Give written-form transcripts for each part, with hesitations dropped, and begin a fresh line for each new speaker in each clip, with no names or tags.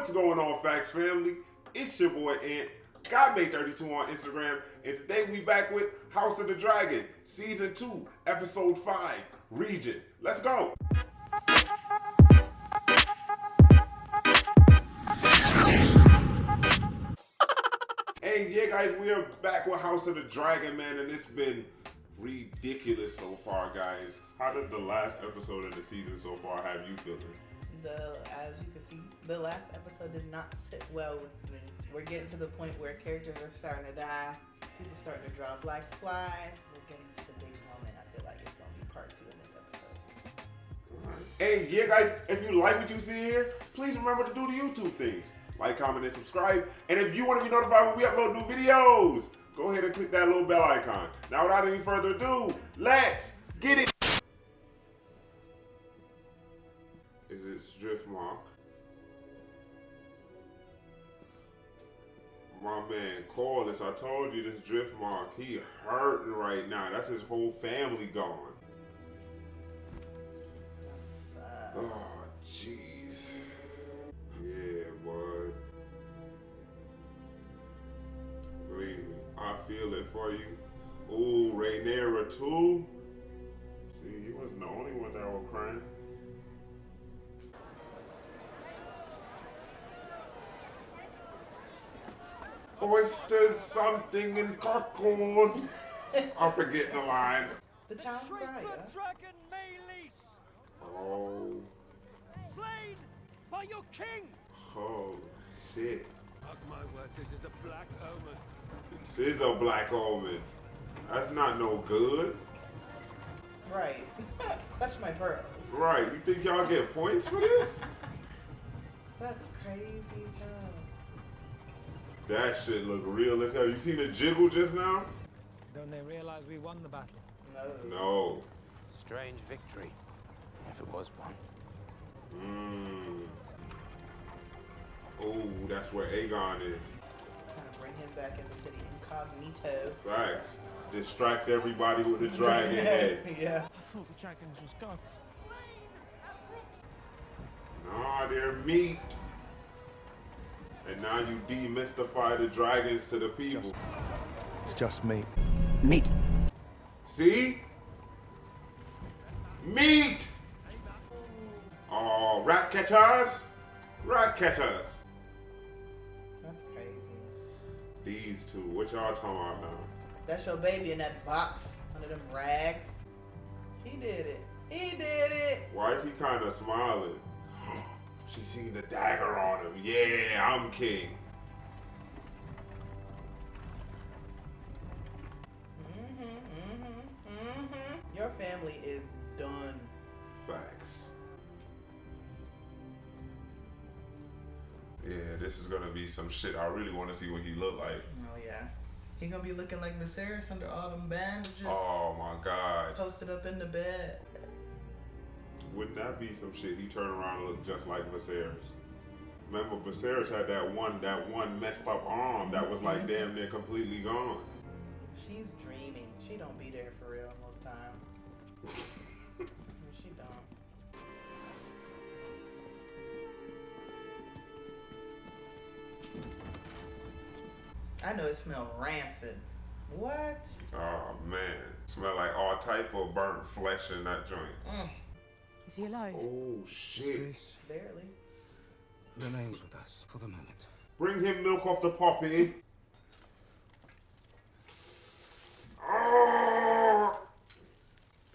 What's going on, Facts Family? It's your boy Ant, GodMade32 on Instagram, and today we back with House of the Dragon, Season 2, Episode 5, Regent. Let's go! Hey, yeah guys, we are back with House of the Dragon, man, and it's been ridiculous so far, guys. How did the last episode of the season so far have you feeling?
As you can see, the last episode did not sit well with me. We're getting to the point where characters are starting to die. People starting to drop like flies. We're getting to the big moment. I feel like it's going to be part 2 in this episode.
Right. Hey, yeah guys, if you like what you see here, please remember to do the YouTube things. Like, comment, and subscribe. And if you want to be notified when we upload new videos, go ahead and click that little bell icon. Now, without any further ado, let's get it. Is it Driftmark? My man Corlys, I told you this Driftmark, he hurting right now. That's his whole family gone. Oh, jeez. Yeah, bud. Believe me, I feel it for you. Ooh, Rhaenyra too. See, you wasn't the only one that was crying. Oysters, something, and cockles. I'm forgetting the line.
The town crier.
Dragon Meleys.
Oh.
Slain by your king.
Oh, shit.
Mark my words, this is a black omen.
This is a black omen. That's not no good.
Right. Clutch my pearls.
Right, you think y'all get points for this?
That's crazy as hell.
That shit look real as hell. You seen the jiggle just now?
Don't they realize we won the battle?
No.
No.
Strange victory, if it was one.
Oh, that's where Aegon is.
Trying to bring him back in the city incognito.
Facts. Distract everybody with the dragon head.
Yeah.
I thought the dragons was gods.
Nah, they're meat. And now you demystify the dragons to the people.
It's just meat. Meat.
See? Meat! Oh, rat catchers? Rat catchers.
That's crazy.
These two, what y'all talking about now?
That's your baby in that box under them rags. He did it. He did it.
Why is he kind of smiling? She seen the dagger on him. Yeah, I'm king.
Your family is done.
Facts. Yeah, this is gonna be some shit. I really want to see what he look like.
Oh yeah. He gonna be looking like Viserys under all them bandages.
Oh my god.
Posted up in the bed.
Wouldn't that be some shit? He turned around and looked just like Viserys. Remember, Viserys had that one messed up arm that was like damn near completely gone.
She's dreaming. She don't be there for real most time. She don't. I know it smells rancid. What?
Oh man, smell like all type of burnt flesh in that joint.
Is he alive?
Oh shit.
Barely.
Remains with us for the moment.
Bring him milk off the poppy. Oh,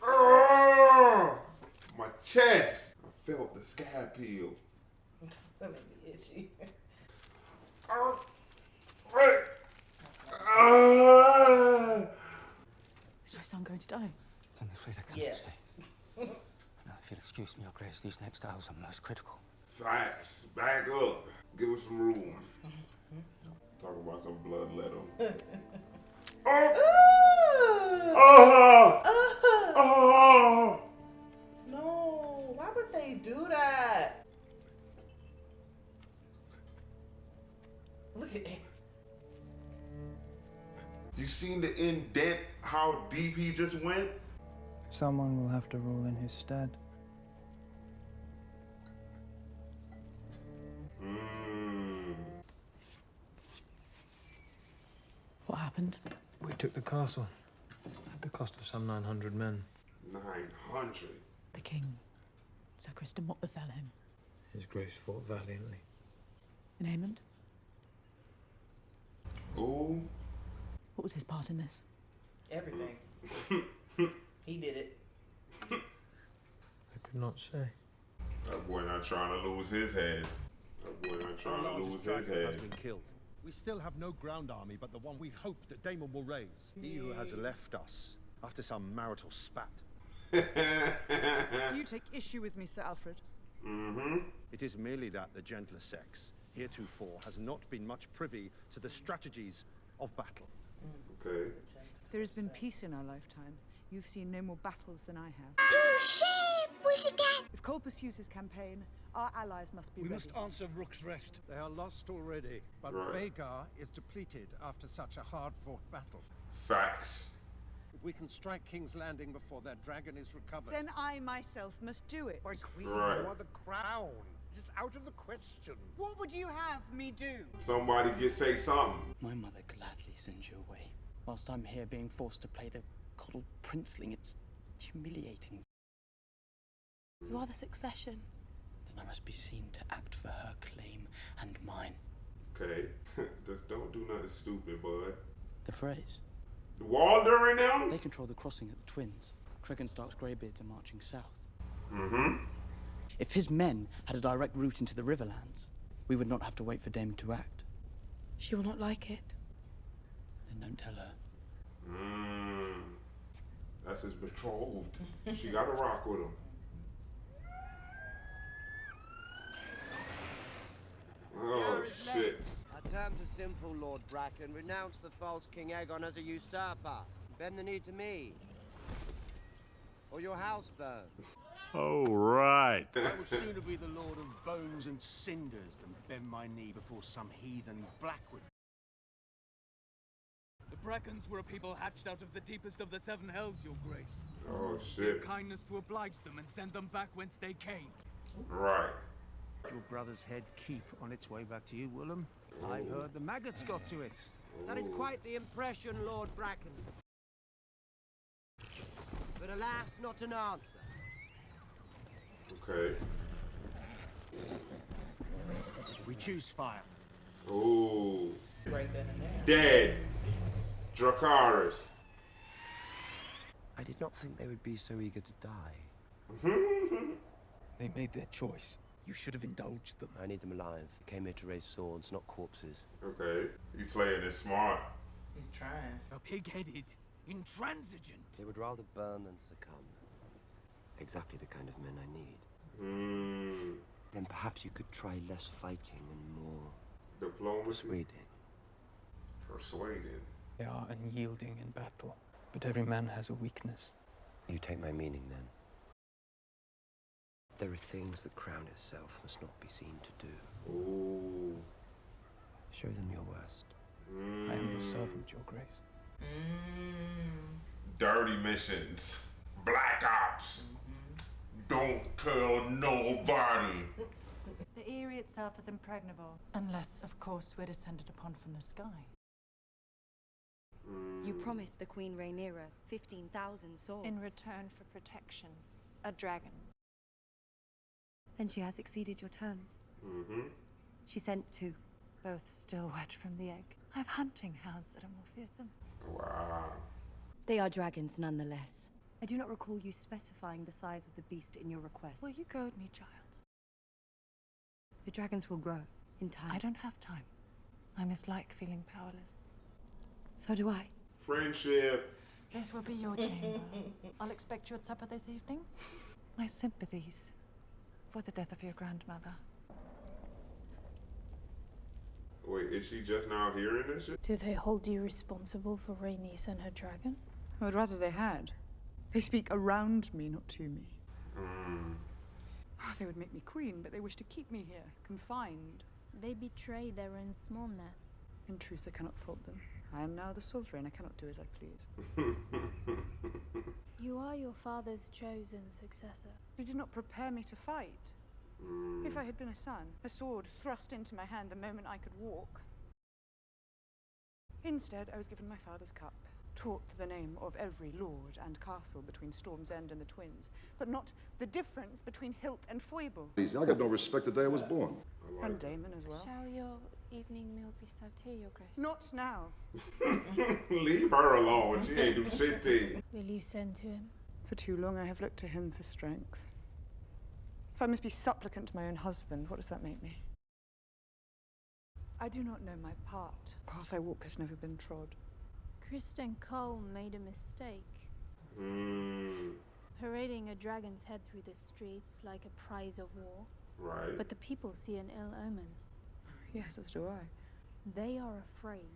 oh, my chest. I felt the scab peel.
That made me itchy.
Is my son going to die?
I'm afraid I can't
Yes.
say. Now, if you'll excuse me, Your Grace, these next hours are most critical.
Facts. Back up. Give us some room. Talk about some bloodletting. Oh!
No, why would they do that? Look at it.
You seen the indent, how deep he just went?
Someone will have to rule in his stead.
happened?
We took the castle at the cost of some 900 men.
900?
The king, Ser Criston, what befell him?
His Grace fought valiantly.
And Aemond?
Ooh.
What was his part in this?
Everything. He did it.
I could not say.
That boy not trying to lose his head. That boy not trying to lose his
has
head.
been killed. We still have no ground army but the one we hope that Daemon will raise. He who has left us after some marital spat.
You take issue with me, Sir Alfred?
Mm-hmm.
It is merely that the gentler sex, heretofore, has not been much privy to the strategies of battle.
Okay.
There has been peace in our lifetime. You've seen no more battles than I have. If Cole pursues his campaign, our allies must be
We
ready.
must answer Rook's Rest. They are lost already, but
Right.
Vhagar is depleted after such a hard-fought battle.
Facts.
If we can strike King's Landing before their dragon is recovered...
Then I myself must do it.
My queen,
Right.
you are the crown. It's out of the question.
What would you have me do?
Somebody say something.
My mother gladly sends you away, whilst I'm here being forced to play the coddled princeling. It's humiliating.
You are the succession.
Then I must be seen to act for her claim and mine.
Okay. Just don't do nothing stupid, bud.
The phrase.
Walder and them?
They control the crossing at the Twins. Cregan Stark's greybeards are marching south.
Mm-hmm.
If his men had a direct route into the Riverlands, we would not have to wait for Daemon to act.
She will not like it.
Then don't tell her.
That's his betrothed. She got to rock with him. Oh, shit.
Our terms are simple, Lord Bracken. Renounce the false King Aegon as a usurper. Bend the knee to me. Or your house burns.
Oh, right. I would sooner be the Lord of Bones and Cinders than bend my knee before some heathen Blackwood.
The Brackens were a people hatched out of the deepest of the seven hells, your grace.
Oh,
Your
shit.
kindness to oblige them and send them back whence they came.
Right.
Your brother's head keep on its way back to you, Willem. I heard the maggots got to it.
That is quite the impression, Lord Bracken. But alas, not an answer.
Okay.
We choose fire.
Ooh.
Right then and there.
Dead. Jacaerys.
I did not think they would be so eager to die.
They made their choice.
You should have indulged them. I need them alive. They came here to raise swords, not corpses.
Okay. You playing it smart.
He's trying.
Pig-headed, intransigent.
They would rather burn than succumb. Exactly the kind of men I need. Then perhaps you could try less fighting and more
Diplomacy.
persuading.
They are unyielding in battle, but every man has a weakness.
You take my meaning then. There are things the crown itself must not be seen to do.
Ooh.
Show them your worst.
I am your servant, your grace.
Dirty missions. Black Ops. Don't tell nobody.
The Eyrie itself is impregnable, unless, of course, we're descended upon from the sky.
You promised the Queen Rhaenyra 15,000 swords.
In return for protection, a dragon.
Then she has exceeded your terms. She sent 2.
Both still wet from the egg. I have hunting hounds that are more fearsome.
Wow.
They are dragons nonetheless. I do not recall you specifying the size of the beast in your request.
Will you goad me, child?
The dragons will grow in time.
I don't have time. I mislike feeling powerless.
So do I.
Friendship.
This will be your chamber. I'll expect you at supper this evening. My sympathies for the death of your grandmother.
Wait, is she just now hearing this shit?
Do they hold you responsible for Rhaenys and her dragon?
I would rather they had. They speak around me, not to me. Oh, they would make me queen, but they wish to keep me here, confined.
They betray their own smallness.
In truth, I cannot fault them. I am now the sovereign. I cannot do as I please.
You are your father's chosen successor.
They did not prepare me to fight. If I had been a son, a sword thrust into my hand the moment I could walk. Instead, I was given my father's cup, taught the name of every lord and castle between Storm's End and the Twins, but not the difference between Hilt and Foible.
I got no respect the day I was born.
And Daemon as well.
Shall your evening meal be served here, Your Grace?
Not now.
Leave her alone. She ain't do shit to you.
Will you send to him?
For too long, I have looked to him for strength. If I must be supplicant to my own husband, what does that make me? I do not know my part. The path I walk has never been trod.
Criston Cole made a mistake. Parading a dragon's head through the streets like a prize of war.
Right.
But the people see an ill omen.
Yes, as do I.
They are afraid.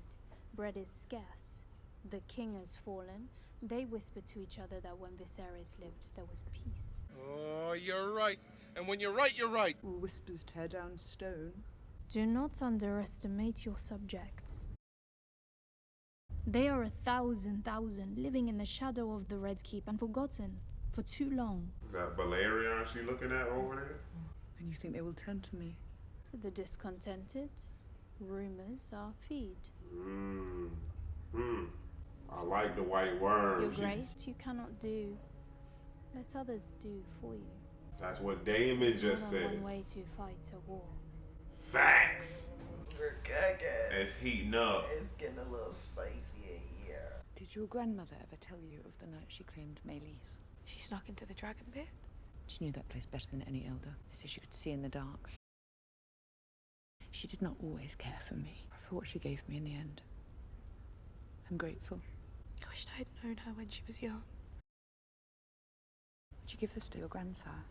Bread is scarce. The king has fallen. They whisper to each other that when Viserys lived, there was peace.
Oh, you're right. And when you're right, you're right.
Will whispers tear down stone?
Do not underestimate your subjects. They are 1,000 living in the shadow of the Red Keep and forgotten for too long.
Is that Velaryon she looking at over there?
And you think they will turn to me?
To the discontented, rumors are feed.
I like the white worms.
Your Grace, you cannot do. Let others do for you.
That's what Daemon just
There's
said.
one way to fight a war.
Facts.
We're cooking.
It's heating up.
It's getting a little spicy in here.
Did your grandmother ever tell you of the night she claimed Meleys?
She snuck into the dragon pit.
She knew that place better than any elder. So she could see in the dark. She did not always care for me, for what she gave me in the end. I'm grateful.
I wished I had known her when she was young.
Would you give this to your grandsire?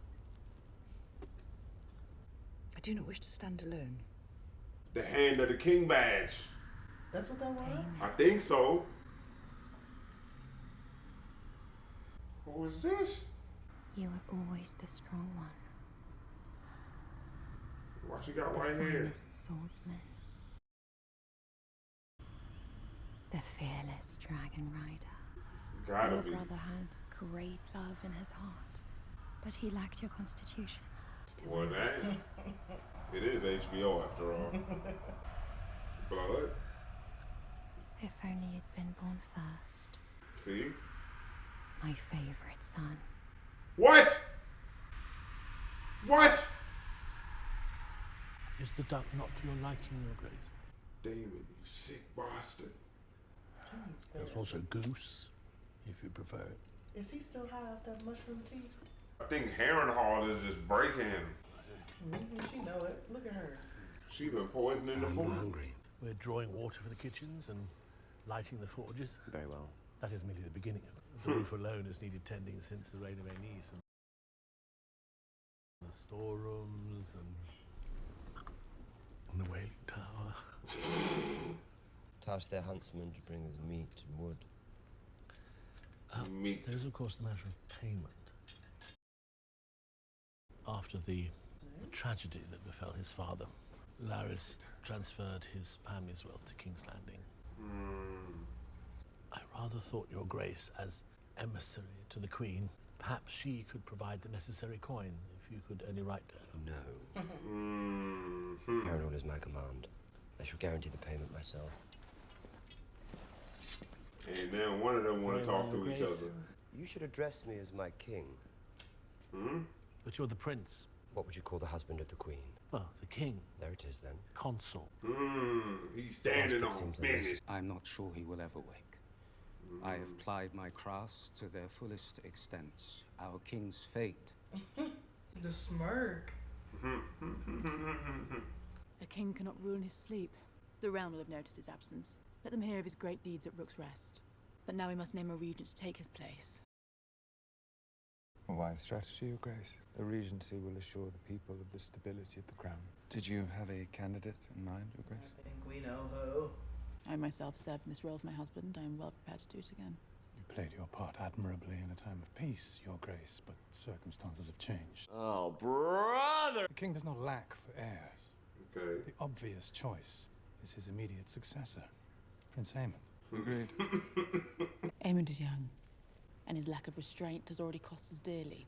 I do not wish to stand alone.
The hand of the king badge.
That's what that was?
I think so. Who is this?
You were always the strong one.
Why she got
The
white hair?
finest swordsman. The fearless dragon rider.
Gotta
Your
be.
brother had great love in his heart, but he lacked your constitution to do
Well,
it.
dang. It is HBO after all. Blood.
If only you'd been born first.
See?
My favorite son.
What? What?
Is the duck not to your liking, Your Grace?
Daemon, you sick bastard.
There's also goose, if you prefer it.
Is he still high off that mushroom tea?
I think Harrenhal is just breaking him.
She know it. Look at her.
She been poisoning the food.
Hungry. We're drawing water for the kitchens and lighting the forges.
Very well.
That is merely the beginning of it. The roof alone has needed tending since the reign of Rhaenys, and the storerooms and the wailing tower.
Task their huntsmen to bring us meat and wood.
Meat.
There's, of course, the matter of payment. After the tragedy that befell his father, Larys transferred his family's wealth to King's Landing. I rather thought, Your Grace, as emissary to the Queen, perhaps she could provide the necessary coin, if you could only write to her.
No. Harrenhal is my command. I shall guarantee the payment myself.
And then one of them want to talk to each other.
You should address me as my king.
But you're the prince.
What would you call the husband of the queen?
Well, the king.
There it is, then.
Consort.
He's standing on business.
I'm not sure he will ever wake. I have plied my crafts to their fullest extent. Our king's fate.
The smirk.
A king cannot rule in his sleep. The realm will have noticed his absence. Let them hear of his great deeds at Rook's Rest. But now we must name a regent to take his place.
A wise strategy, Your Grace. A regency will assure the people of the stability of the crown. Did you have a candidate in mind, Your Grace?
I think we know who.
I myself served in this role for my husband. I am well prepared to do it again.
You played your part admirably in a time of peace, Your Grace, but circumstances have changed.
Oh, brother!
The king does not lack for heirs.
Okay.
The obvious choice is his immediate successor, Prince Aemond. Agreed.
Aemond is young, and his lack of restraint has already cost us dearly.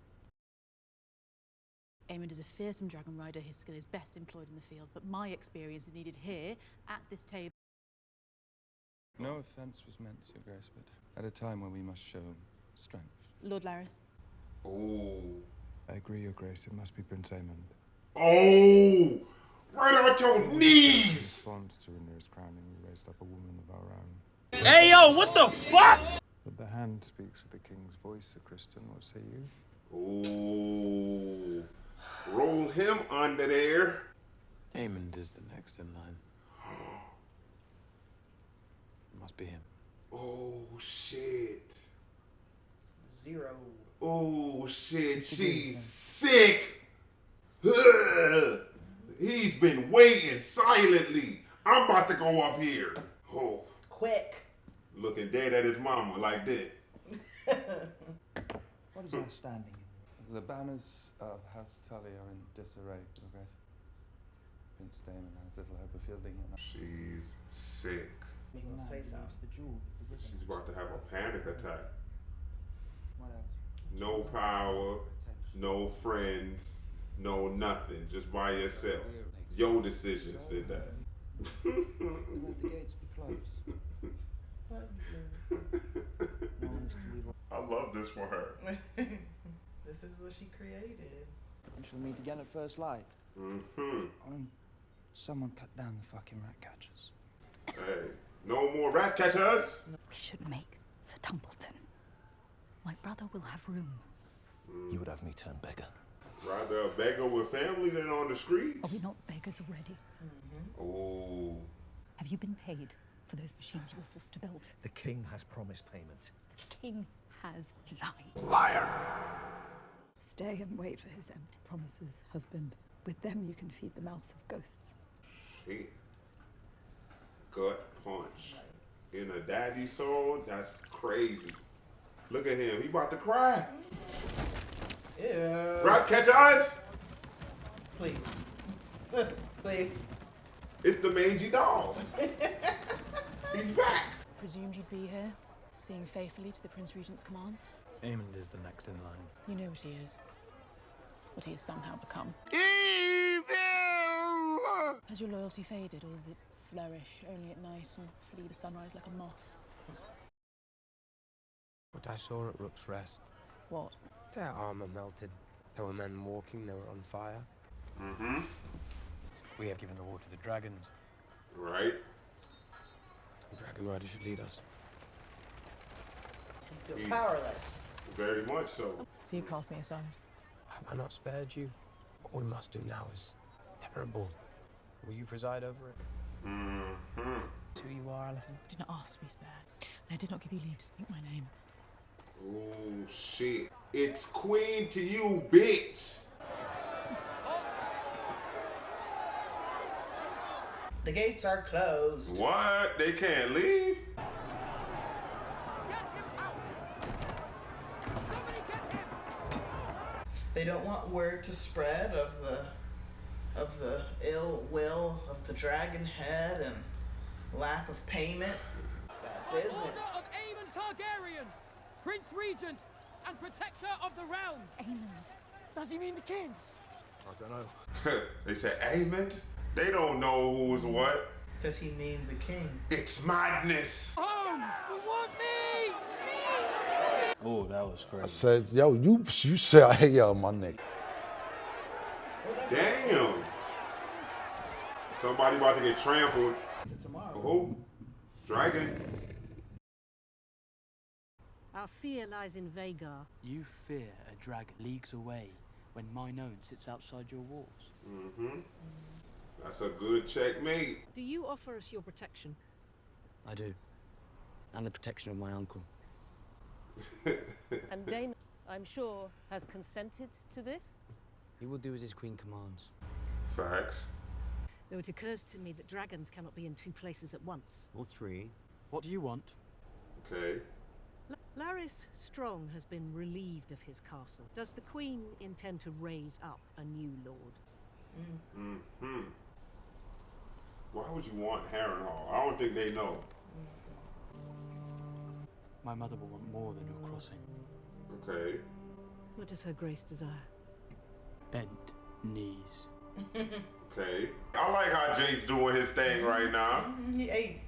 Aemond is a fearsome dragon rider. His skill is best employed in the field, but my experience is needed here, at this table.
No offense was meant, Your Grace, but at a time when we must show strength.
Lord Larys.
Oh.
I agree, Your Grace. It must be Prince Aemond.
Oh! Right on your
In
knees!
response to Rhaenyra's crowning, we raised up a woman of our own.
Hey, yo, what the fuck?
But the hand speaks with the king's voice, Ser Criston. What say you?
Oh. Roll him under there.
Aemond is the next in line. Must be him.
Oh, shit.
0.
Oh, shit. She's sick. Ugh. He's been waiting silently. I'm about to go up here. Oh.
Quick.
Looking dead at his mama like that.
What is our standing?
The banners of House Tully are in disarray, Your Grace. Prince Daemon has little hope of fielding it.
She's sick.
Say something.
She's about to have a panic attack.
What else?
No power, no friends, no nothing. Just by yourself. Your decisions did that.
Let the gates be closed.
I love this for her.
This is what she created.
And she'll meet again at first light.
Mm-hmm.
Someone cut down the fucking rat catchers.
Hey, no more rat catchers.
We should make for Tumbleton. My brother will have room.
You would have me turn beggar.
Rather a beggar with family than on the streets.
Are we not beggars already?
Oh.
Have you been paid for those machines you were forced to build?
The king has promised payment.
The king has lied.
Liar.
Stay and wait for his empty promises, husband. With them you can feed the mouths of ghosts.
Shit. Gut punch. In a daddy soul, that's crazy. Look at him, he about to cry.
Ew.
Rat catchers!
Please. Please.
It's the mangy dog. He's back.
Presumed you'd be here, seeing faithfully to the Prince Regent's commands.
Aemond is the next in line.
You know what he is. What he has somehow become.
Evil!
Has your loyalty faded, or does it flourish only at night and flee the sunrise like a moth?
What I saw at Rook's Rest.
What?
Their armor melted. There were men walking, they were on fire.
Mm-hmm.
We have given the war to the dragons.
Right.
The Dragon Rider should lead us.
You feel powerless.
Very much so.
So you cast me aside?
Have I not spared you? What we must do now is terrible. Will you preside over it?
Mm-hmm.
Who you are, Alison?
I did not ask to be spared, and I did not give you leave to speak my name.
Oh, shit. It's queen to you, bitch.
The gates are closed.
What? They can't leave?
They don't want word to spread of the ill will of the dragon head and lack of payment. Bad business.
Order of Aegon Targaryen, Prince Regent and Protector of the Realm.
Aemond.
Does he mean the king?
I don't know.
They said Aemond? They don't know who's what.
Does he mean the king?
It's madness.
Holmes, you want me?
Oh, that was great.
I said, yo, you said, hey, yo, my nigga.
Damn. Somebody about to get trampled.
Tomorrow.
Oh, dragon.
Our fear lies in Vhagar.
You fear a dragon leagues away when mine own sits outside your walls.
Mm-hmm. That's a good checkmate.
Do you offer us your protection?
I do. And the protection of my uncle.
And Daemon, I'm sure, has consented to this?
He will do as his queen commands.
Facts.
Though it occurs to me that dragons cannot be in two places at once.
Or three. What do you want?
Okay.
Larys Strong has been relieved of his castle. Does the Queen intend to raise up a new lord?
Mm-hmm. Why would you want Harrenhal? I don't think they know.
My mother will want more than your crossing.
Okay.
What does her grace desire?
Bent knees.
Okay. I like how Jake's doing his thing right now.
He ate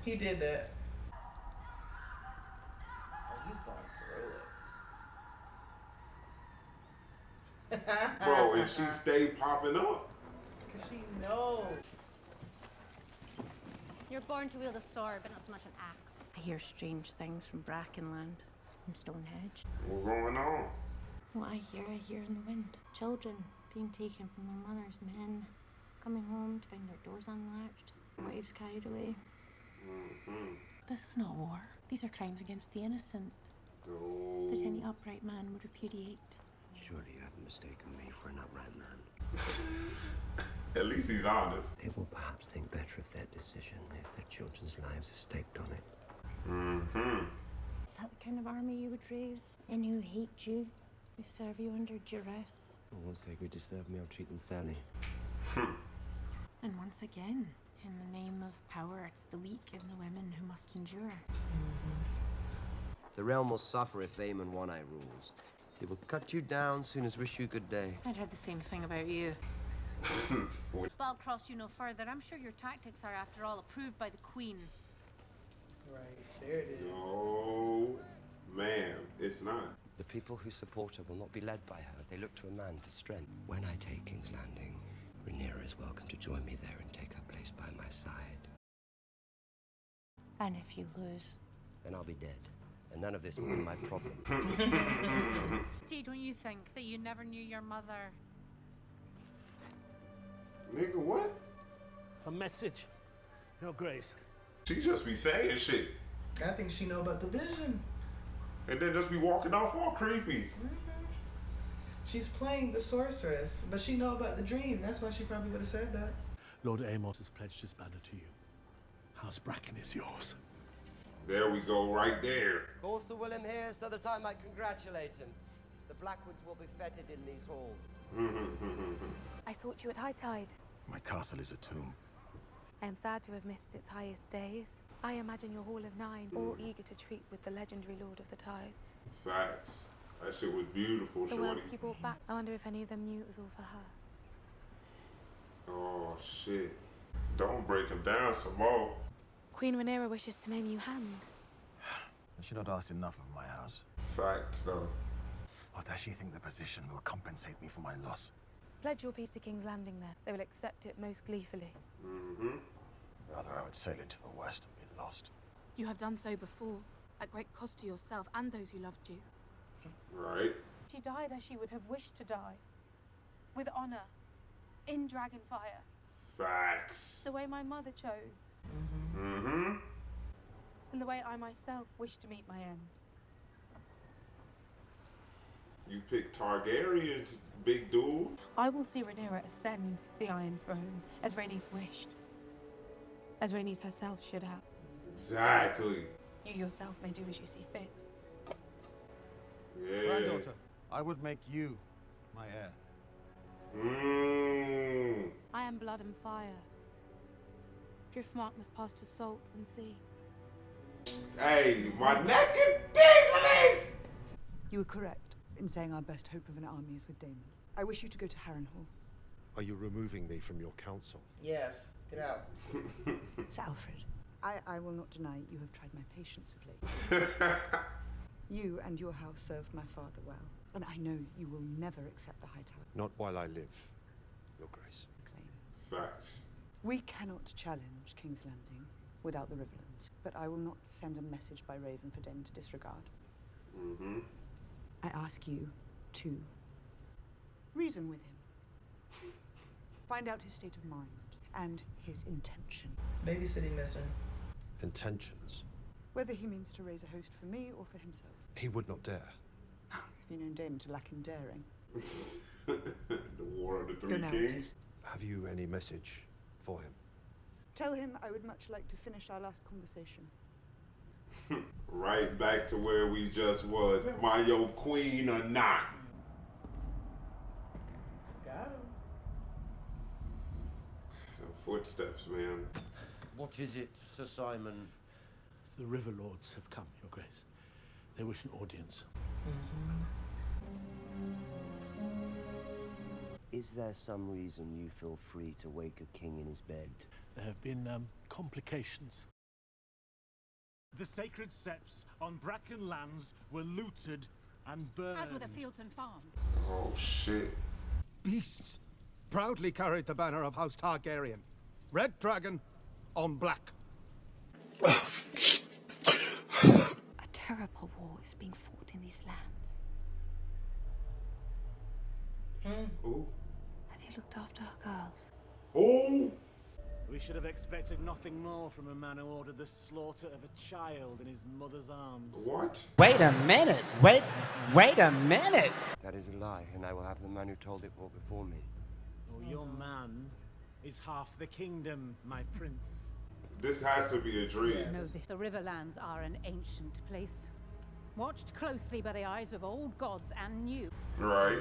He did that. Oh, he's going through it.
Bro, and she stayed popping up.
Cause she knows.
You're born to wield a sword, but not so much an axe. I hear strange things from Brackenland, from Stonehenge.
What's going on?
What I hear in the wind. Children being taken from their mothers, men coming home to find their doors unlatched, wives carried away. This is not war. These are crimes against the innocent that any upright man would repudiate.
Surely you haven't mistaken me for an upright man.
At least he's honest.
They will perhaps think better of their decision if their children's lives are staked on it.
Is that the kind of army you would raise? Men who hate you, who serve you under duress?
Well, once they agree to serve me, I'll treat them fairly.
And once again, in the name of power, it's the weak and the women who must endure.
The realm will suffer if Aemon One Eye rules. He will cut you down soon as wish you good day.
I'd heard the same thing about you. But I'll cross you no further. I'm sure your tactics are, after all, approved by the Queen.
Right, there it is.
No, ma'am, it's not.
The people who support her will not be led by her. They look to a man for strength. When I take King's Landing, Rhaenyra is welcome to join me there and take her place by my side.
And if you lose?
Then I'll be dead, and none of this will be my problem.
See, don't you think that you never knew your mother?
Nigga, what?
A message, Your Grace.
She just be saying shit.
I think she know about the vision.
And then just be walking off all creepy.
She's playing the sorceress, but she know about the dream. That's why she probably would have said that.
Lord Aemon has pledged his banner to you. House Bracken is yours.
There we go, right there.
Call Sir William here so that I might congratulate him. The Blackwoods will be feted in these halls.
I sought you at high tide.
My castle is a tomb.
I am sad to have missed its highest days. I imagine your Hall of Nine, all eager to treat with the legendary Lord of the Tides.
Facts. That shit was beautiful,
The
shorty.
wealth you brought back, I wonder if any of them knew it was all for her.
Oh, shit. Don't break him down some more.
Queen Rhaenyra wishes to name you Hand.
She not asked enough of my house.
Facts, though.
Or does she think the position will compensate me for my loss?
Pledge your peace to King's Landing there. They will accept it most gleefully.
Rather, I would sail into the west and be lost.
You have done so before, at great cost to yourself and those who loved you.
Right.
She died as she would have wished to die. With honor. In Dragonfire.
Facts.
The way my mother chose. And the way I myself wish to meet my end.
You picked Targaryens, big dude.
I will see Rhaenyra ascend the Iron Throne, as Rhaenys wished. As Rhaenys herself should have.
Exactly.
You yourself may do as you see fit.
Yeah.
Granddaughter, I would make you my heir.
I am blood and fire. Driftmark must pass to salt and sea.
Hey, my neck is tingling!
You were correct in saying our best hope of an army is with Daemon. I wish you to go to Harrenhal.
Are you removing me from your council?
Yes, get out.
Sir Alfred, I will not deny you have tried my patience of late. You and your house served my father well, and I know you will never accept the Hightower
Not while I live, Your Grace.
claim.
Facts.
We cannot challenge King's Landing without the Riverlands, but I will not send a message by Raven for Daemon to disregard. I ask you to reason with him. Find out his state of mind and his intention.
Babysitting mission.
Intentions?
Whether he means to raise a host for me or for himself.
He would not dare.
Have you known Daemon to lack in daring?
The War of the Three
Go now,
Kings.
Have you any message for him?
Tell him I would much like to finish our last conversation.
Right back to where we just was. Am I your queen or not?
Got him.
Some footsteps, man.
What is it, Sir Simon?
The River Lords have come, Your Grace. They wish an audience.
Is there some reason you feel free to wake a king in his bed?
There have been complications.
The sacred septs on Bracken lands were looted and burned.
As were the fields and farms.
Oh, shit.
Beasts proudly carried the banner of House Targaryen. Red dragon on black.
A terrible war is being fought in these lands.
Ooh.
Have you looked after our girls?
Ooh.
We should have expected nothing more from a man who ordered the slaughter of a child in his mother's arms.
What?
Wait a minute! Wait a minute! That is a lie, and I will have the man who told it all before me.
Oh, your man is half the kingdom, my prince.
This has to be a dream.
Know this. The Riverlands are an ancient place, watched closely by the eyes of old gods and new.
Right.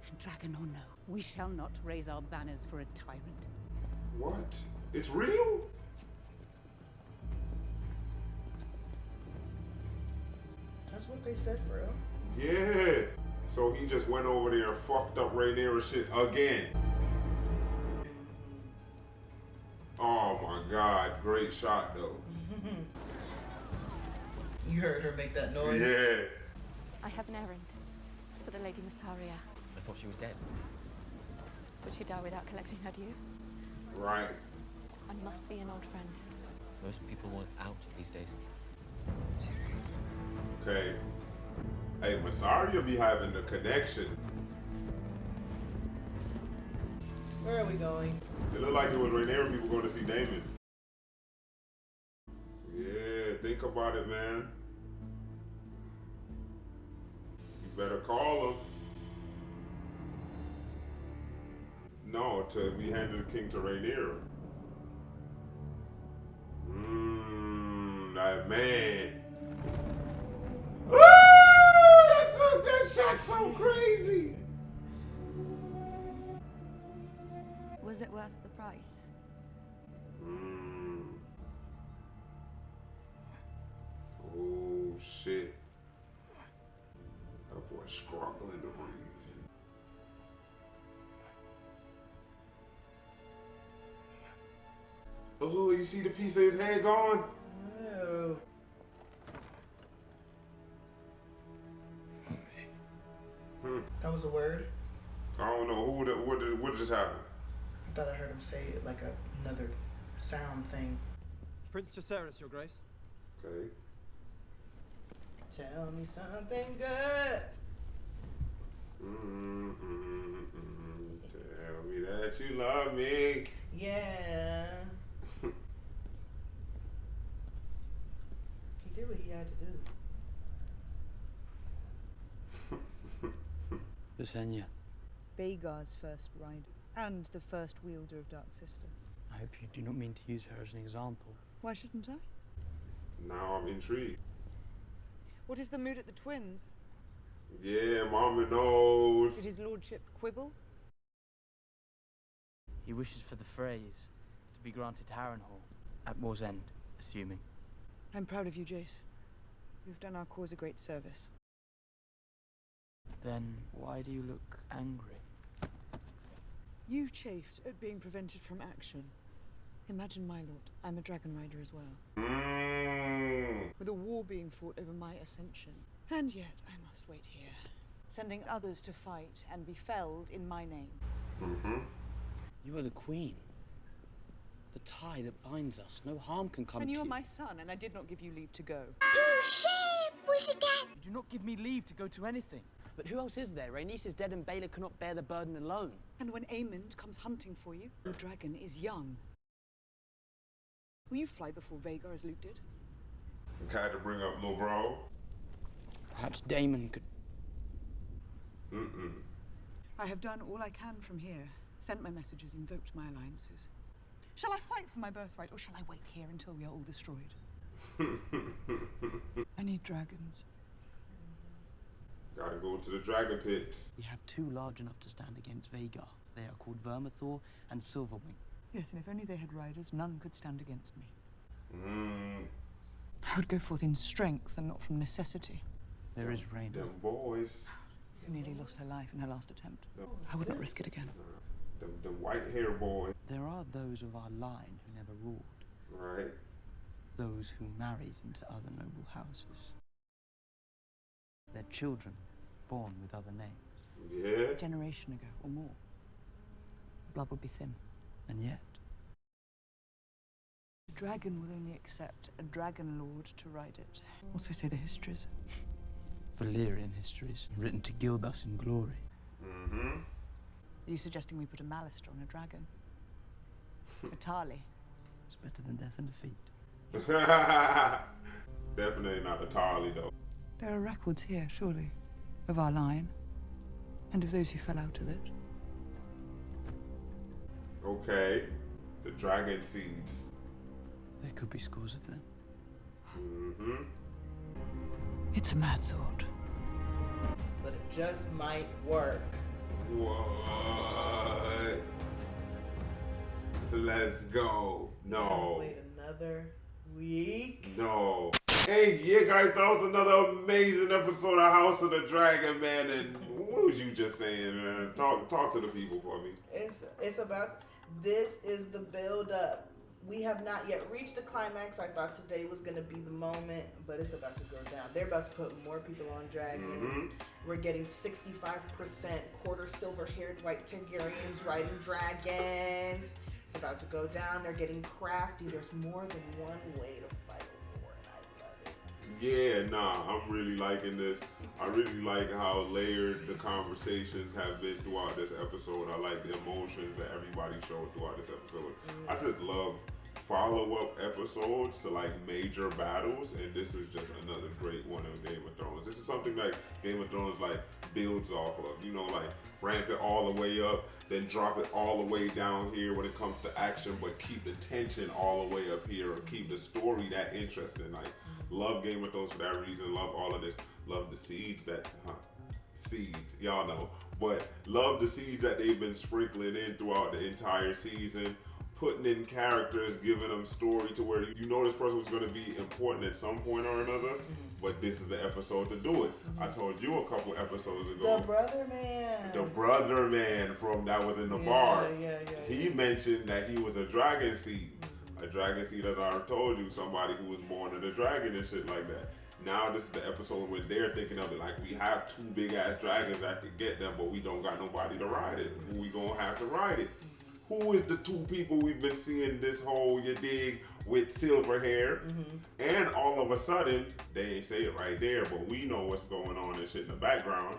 And dragon or no, we shall not raise our banners for a tyrant.
What? It's real?
That's what they said for real.
Yeah. So he just went over there and fucked up Rhaenyra shit again. Oh my god, great shot though.
You heard her make that noise?
Yeah.
I have an errand for the Lady Mysaria.
I thought she was dead.
Would she die without collecting her due?
Right.
I must see an old friend.
Most people want out these days.
Okay. Hey, Mysaria be having the connection.
Where are we going?
It looked like it was Rhaenyra people going to see Daemon. Yeah, think about it, man. You better call him. No, to be handed the king to Rhaenyra. That man. Woo! That shot's so crazy.
Was it worth the price?
Oh shit. That boy struggling to breathe. Oh, you see the piece of his head gone?
No. That was a word?
I don't know what just happened.
I thought I heard him say it like another sound thing.
Prince Jacaerys, Your Grace.
Okay.
Tell me something good.
Tell me that you love me.
Yeah. He did what he had to do.
Visenya,
Vhagar's first bride, and the first wielder of Dark Sister.
I hope you do not mean to use her as an example.
Why shouldn't I?
Now I'm intrigued.
What is the mood at the twins?
Yeah, Mama knows.
Did his lordship quibble?
He wishes for the phrase to be granted Harrenhal at war's end, assuming.
I'm proud of you, Jace. You've done our cause a great service.
Then why do you look angry?
You chafed at being prevented from action. Imagine, my lord, I'm a dragon rider as well. With a war being fought over my ascension. And yet I must wait here, sending others to fight and be felled in my name.
You are the queen. The tie that binds us. No harm can come to you.
And you are my son, and I did not give you leave to go.
You do not give me leave to go to anything. But who else is there? Rhaenys is dead and Baela cannot bear the burden alone.
And when Aemond comes hunting for you, your dragon is young. Will you fly before Vhagar as Luke did?
Had to bring up little bro.
Perhaps Daemon could...
I have done all I can from here. Sent my messages, invoked my alliances. Shall I fight for my birthright, or shall I wait here until we are all destroyed? I need dragons.
Gotta go to the dragon pits.
We have two large enough to stand against Vhagar. They are called Vermithor and Silverwing.
Yes, and if only they had riders, none could stand against me. I would go forth in strength and not from necessity.
There is Rhaena.
Them boys.
Who nearly lost her life in her last attempt. I would not risk it again.
The white hair boy.
There are those of our line who never ruled.
Right.
those who married into other noble houses. Their children born with other names.
Yeah.
A generation ago or more, blood would be thin.
And yet,
The dragon will only accept a dragon lord to ride it. Also say the histories.
Valyrian histories written to gild us in glory.
Mm-hmm.
Are you suggesting we put a Malister on a dragon? A Tarly?
It's better than death and defeat.
Definitely not the Tarly, though.
There are records here, surely, of our line, and of those who fell out of it.
Okay. The dragon seeds.
There could be scores of them.
Mm-hmm.
It's a mad sword.
But it just might work.
What? Let's go. No.
Wait another week.
No. Hey, yeah, guys, that was another amazing episode of House of the Dragon, man. And what was you just saying, man? Talk to the people for me.
It's about, this is the build up. We have not yet reached the climax. I thought today was going to be the moment, but it's about to go down. They're about to put more people on dragons.
Mm-hmm.
We're getting 65% quarter silver-haired white Targaryens riding dragons. It's about to go down. They're getting crafty. There's more than one way to fight a war, and I love it.
Yeah, nah, I'm really liking this. I really like how layered the conversations have been throughout this episode. I like the emotions that everybody showed throughout this episode. I just love follow-up episodes to like major battles, and this is just another great one of Game of Thrones. This is something like Game of Thrones like builds off of, you know, like ramp it all the way up, then drop it all the way down here when it comes to action, but keep the tension all the way up here, or keep the story that interesting. Like, love Game of Thrones for that reason. Love all of this. Love the seeds that, seeds, y'all know, but love the seeds that they've been sprinkling in throughout the entire season, putting in characters, giving them story to where you know this person was going to be important at some point or another, but this is the episode to do it. I told you a couple episodes ago.
The brother man.
The brother man from that was in the bar. He mentioned that he was a dragon seed. A dragon seed, as I told you, somebody who was born of the dragon and shit like that. Now this is the episode where they're thinking of it like, we have two big ass dragons that could get them, but we don't got nobody to ride it. Who we gonna have to ride it? Who is the two people we've been seeing this whole, you dig, with silver hair? And all of a sudden, they ain't say it right there, but we know what's going on and shit in the background.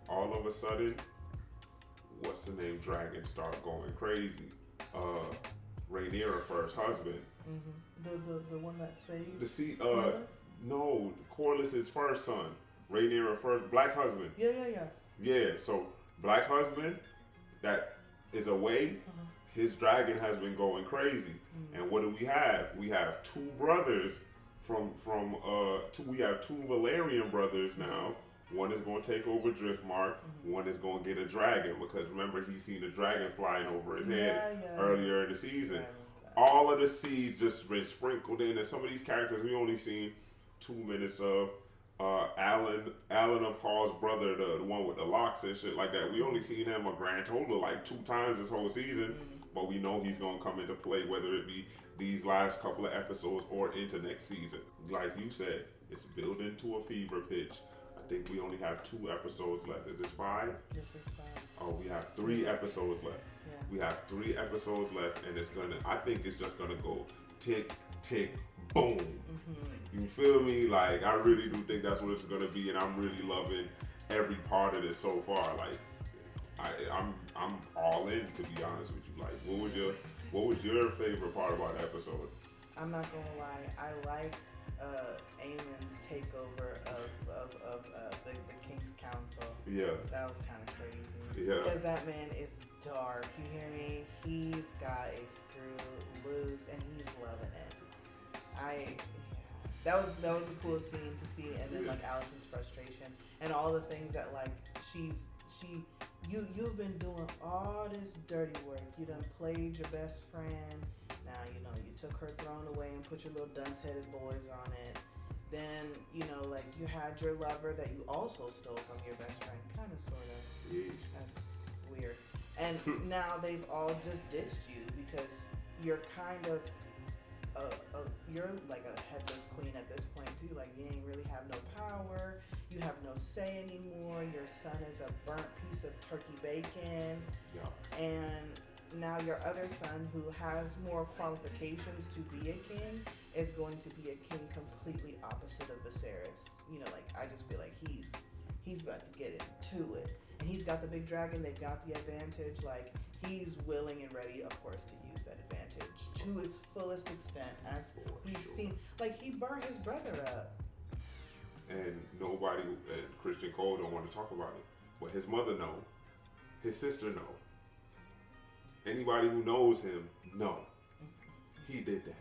All of a sudden, what's the name? Dragon start going crazy. Rhaenyra first husband.
The one that saved.
The no, Corlys' first son. Rhaenyra first black husband. Yeah, so black husband that is away. His dragon has been going crazy. And what do we have? We have two brothers we have two Velaryon brothers now. One is going to take over Driftmark. One is going to get a dragon, because remember, he seen a dragon flying over his head earlier in the season. All of the seeds just been sprinkled in, and some of these characters we only seen 2 minutes of. Alan of Hall's brother, the one with the locks and shit like that. We only seen him a grand total like 2 times this whole season, but we know he's gonna come into play, whether it be these last couple of episodes or into next season. Like you said, it's building to a fever pitch. I think we only have 2 episodes left. Is this 5?
This is 5.
Oh, we have 3 episodes left. We have 3 episodes left, and I think it's just gonna go tick, tick, boom. You feel me? Like, I really do think that's what it's gonna be, and I'm really loving every part of this so far. Like, I'm all in, to be honest with you. Like, what was your favorite part about the episode?
I'm not gonna lie, I liked Aemond's takeover of the King's Council.
Yeah.
That was kind of crazy.
Yeah.
Because that man is dark. You hear me? He's got a screw loose, and he's loving it. That was a cool scene to see, and then like Alicent's frustration and all the things that like you've been doing all this dirty work. You done played your best friend. Now you know you took her throne away and put your little dunce-headed boys on it. Then you know like you had your lover that you also stole from your best friend, kind of sort of. That's weird. And now they've all just ditched you because you're kind of you're like a headless queen at this point too. Like you ain't really have no power. You have no say anymore. Your son is a burnt piece of turkey bacon.
Yeah.
And now your other son, who has more qualifications to be a king, is going to be a king completely opposite of Viserys. You know, like I just feel like he's about to get into it. And he's got the big dragon, they've got the advantage. Like he's willing and ready, of course, to use that advantage to its fullest extent, as we've seen. Like he burned his brother up.
And nobody, and Criston Cole don't want to talk about it. But his mother know. His sister know. Anybody who knows him know. He did that.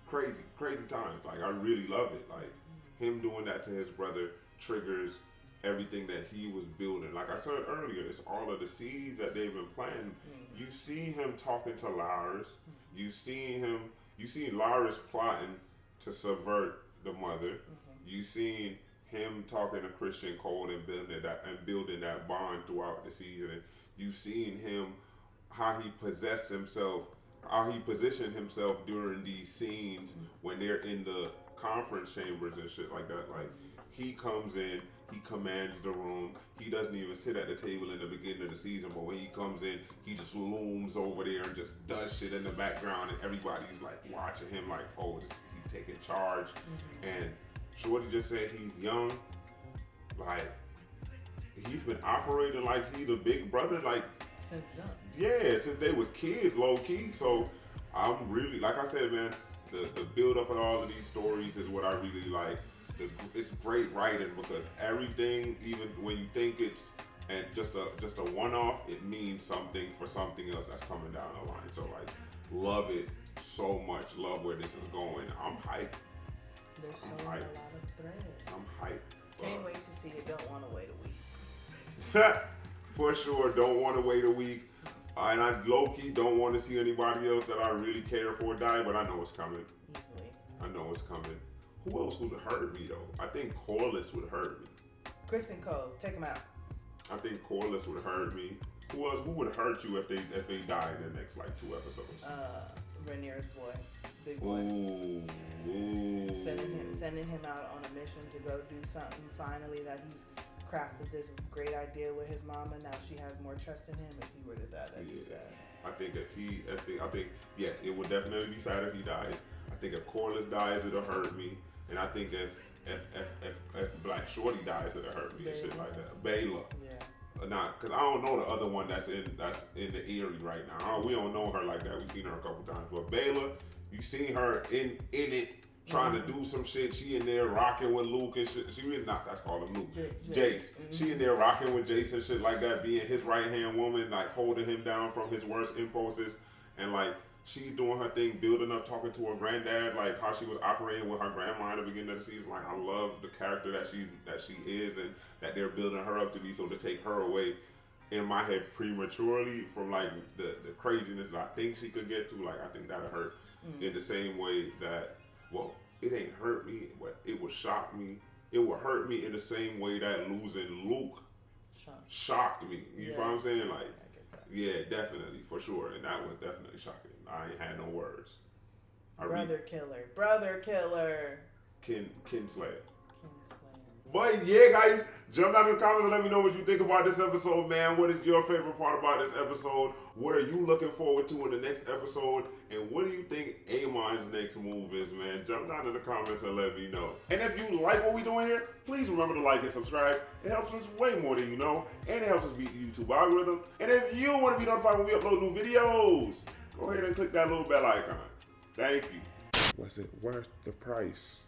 Crazy times. Like I really love it. Like him doing that to his brother triggers everything that he was building. Like I said earlier, it's all of the seeds that they've been planting. You see him talking to Larys. You see Larys plotting to subvert the mother. You seen him talking to Criston Cole and building that bond throughout the season. You seen him how he positioned himself during these scenes when they're in the conference chambers and shit like that. Like he comes in, he commands the room. He doesn't even sit at the table in the beginning of the season, but when he comes in, he just looms over there and just does shit in the background, and everybody's like watching him like, oh, he's taking charge. And Shorty just said he's young. Like he's been operating like he's a big brother, like
since young.
Yeah, since they was kids, low key. So I'm really, like I said, man, the build up of all of these stories is what I really like. It's great writing because everything, even when you think it's and just a one-off, it means something for something else that's coming down the line. So like, love it so much. Love where this is going. I'm hyped.
There's so a lot of threads.
I'm hyped.
Can't wait to see it. Don't want to wait a week.
For sure, don't want to wait a week. And I low-key don't want to see anybody else that I really care for die, but I know it's coming.
Easily.
I know it's coming. Who else would hurt me though? I think Corlys would hurt me.
Criston Cole, take him out.
I think Corlys would hurt me. Who else? Who would hurt you if they die in the next like 2 episodes?
Rhaenyra's boy, big boy.
Ooh.
Sending him out on a mission to go do something. Finally, that he's crafted this great idea with his mama. Now she has more trust in him. If he were to die, that'd be sad.
I think yeah, it would definitely be sad if he dies. I think if Corlys dies, it'll hurt me. And I think if Black Shorty dies, it'll hurt me and shit like that. Baela. Yeah. Not, cause I don't know the other one that's in the Eyrie right now. We don't know her like that. We've seen her a couple times. But Baela, you seen her in it trying to do some shit. She in there rocking with Luke and shit. She really not. That's called him Luke. Jace. She in there rocking with Jace and shit like that, being his right hand woman, like holding him down from his worst impulses, and like. She's doing her thing, building up, talking to her granddad, like how she was operating with her grandma in the beginning of the season. Like I love the character that she is, and that they're building her up to be. So to take her away, in my head prematurely from like the craziness that I think she could get to, like I think that'll hurt. In the same way that, well, it ain't hurt me, but it would shock me. It would hurt me in the same way that losing Luke shocked me. You know what I'm saying? Like, yeah, definitely, for sure, and that was definitely shocking. I ain't had no words.
Brother killer.
Kinslayer. But yeah, guys, jump down in the comments and let me know what you think about this episode, man. What is your favorite part about this episode? What are you looking forward to in the next episode? And what do you think Aemon's next move is, man? Jump down in the comments and let me know. And if you like what we're doing here, please remember to like and subscribe. It helps us way more than you know, and it helps us beat the YouTube algorithm. And if you want to be notified when we upload new videos, go ahead and click that little bell icon. Thank you. What's it? Where's the price?